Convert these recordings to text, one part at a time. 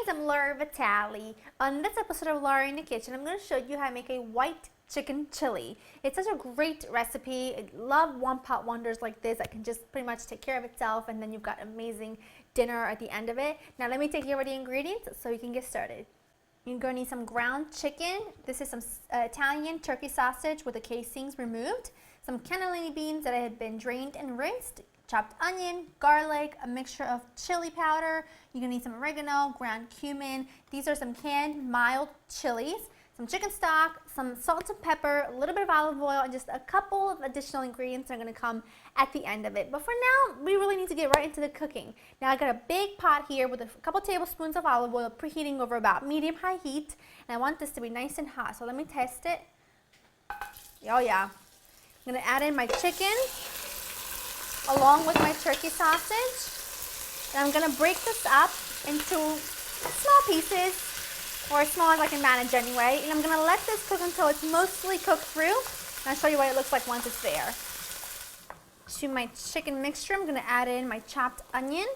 guys, I'm Laura Vitale. On this episode of Laura in the Kitchen, I'm going to show you how to make a white chicken chili. It's such a great recipe. I love one-pot wonders like this that can just pretty much take care of itself, and then you've got amazing dinner at the end of it. Now let me take you over the ingredients so you can get started. You're going to need some ground chicken. This is some Italian turkey sausage with the casings removed, some cannellini beans that had been drained and rinsed, chopped onion, garlic, a mixture of chili powder. You're going to need some oregano, ground cumin. These are some canned mild chilies, some chicken stock, some salt and pepper, a little bit of olive oil, and just a couple of additional ingredients that are going to come at the end of it. But for now, we really need to get right into the cooking. Now I got a big pot here with a couple tablespoons of olive oil preheating over about medium-high heat, and I want this to be nice and hot. So let me test it. Oh yeah. I'm going to add in my chicken along with my turkey sausage, and I'm going to break this up into small pieces, or as small as I can manage anyway, and I'm going to let this cook until it's mostly cooked through, and I'll show you what it looks like once it's there. To my chicken mixture, I'm going to add in my chopped onion,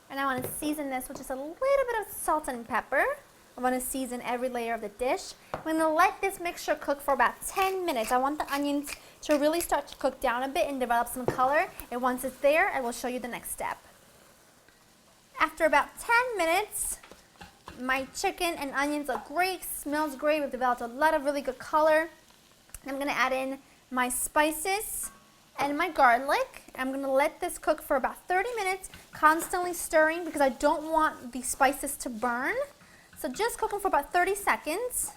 and I want to season this with just a little bit of salt and pepper. I want to season every layer of the dish. I'm going to let this mixture cook for about 10 minutes. I want the onions to really start to cook down a bit and develop some color, and once it's there, I will show you the next step. After about 10 minutes, my chicken and onions look great, smells great. We've developed a lot of really good color. I'm going to add in my spices and my garlic. I'm going to let this cook for about 30 minutes, constantly stirring because I don't want the spices to burn. So just cook them for about 30 seconds.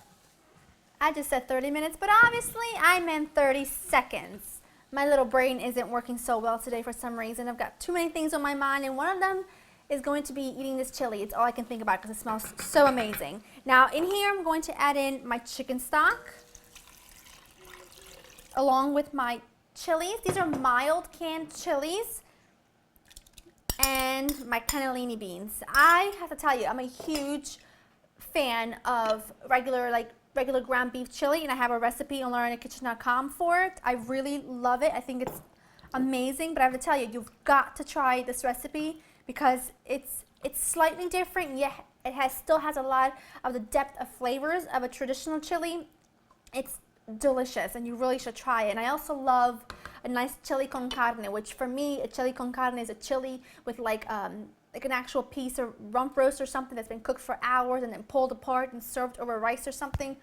I just said 30 minutes, but obviously I meant 30 seconds. My little brain isn't working so well today for some reason. I've got too many things on my mind, and one of them is going to be eating this chili. It's all I can think about because it smells so amazing. Now in here I'm going to add in my chicken stock along with my chilies. These are mild canned chilies, and my cannellini beans. I have to tell you, I'm a huge fan of regular ground beef chili, and I have a recipe on laurinthekitchen.com for it. I really love it. I think it's amazing, but I have to tell you, you've got to try this recipe because it's slightly different, yet it still has a lot of the depth of flavors of a traditional chili. It's delicious, and you really should try it. And I also love a nice chili con carne, which for me, a chili con carne is a chili with like an actual piece of rump roast or something that's been cooked for hours and then pulled apart and served over rice or something.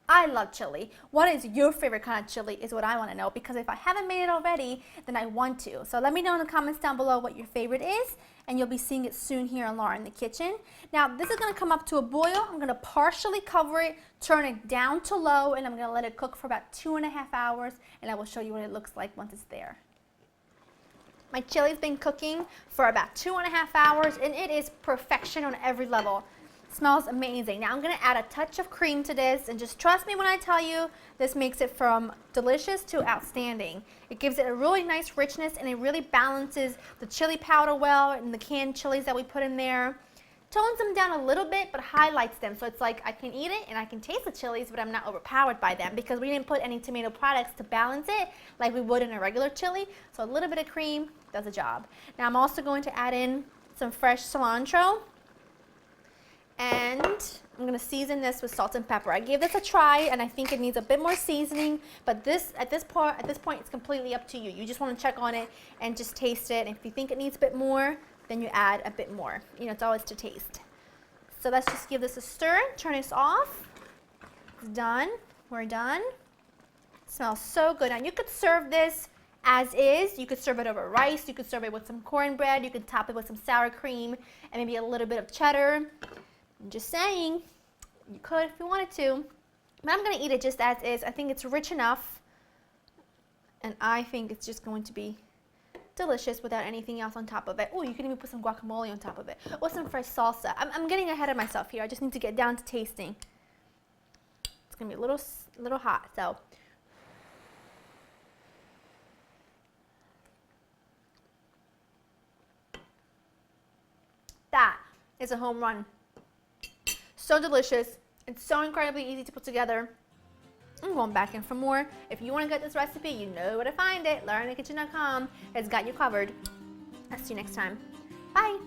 I love chili. What is your favorite kind of chili is what I want to know, because if I haven't made it already, then I want to. So let me know in the comments down below what your favorite is, and you'll be seeing it soon here on Laura in the Kitchen. Now this is going to come up to a boil. I'm going to partially cover it, turn it down to low, and I'm going to let it cook for about 2.5 hours, and I will show you what it looks like once it's there. My chili's been cooking for about 2.5 hours, and it is perfection on every level. Smells amazing. Now I'm going to add a touch of cream to this, and just trust me when I tell you, this makes it from delicious to outstanding. It gives it a really nice richness, and it really balances the chili powder well and the canned chilies that we put in there. Tones them down a little bit, but highlights them, so it's like I can eat it and I can taste the chilies, but I'm not overpowered by them because we didn't put any tomato products to balance it like we would in a regular chili. So a little bit of cream does the job. Now I'm also going to add in some fresh cilantro, and I'm going to season this with salt and pepper. I gave this a try, and I think it needs a bit more seasoning, but at this point it's completely up to you. You just want to check on it and just taste it, and if you think it needs a bit more, then you add a bit more. You know, it's always to taste. So let's just give this a stir, turn this off. It's done. We're done. It smells so good. And you could serve this as is. You could serve it over rice. You could serve it with some cornbread. You could top it with some sour cream and maybe a little bit of cheddar. I'm just saying, you could if you wanted to. But I'm going to eat it just as is. I think it's rich enough, and I think it's just going to be delicious without anything else on top of it. Oh, you can even put some guacamole on top of it, or some fresh salsa. I'm getting ahead of myself here. I just need to get down to tasting. It's going to be a little hot, so. That is a home run. So delicious. It's so incredibly easy to put together. I'm going back in for more. If you want to get this recipe, you know where to find it. laurinthekitchen.com has got you covered. I'll see you next time. Bye.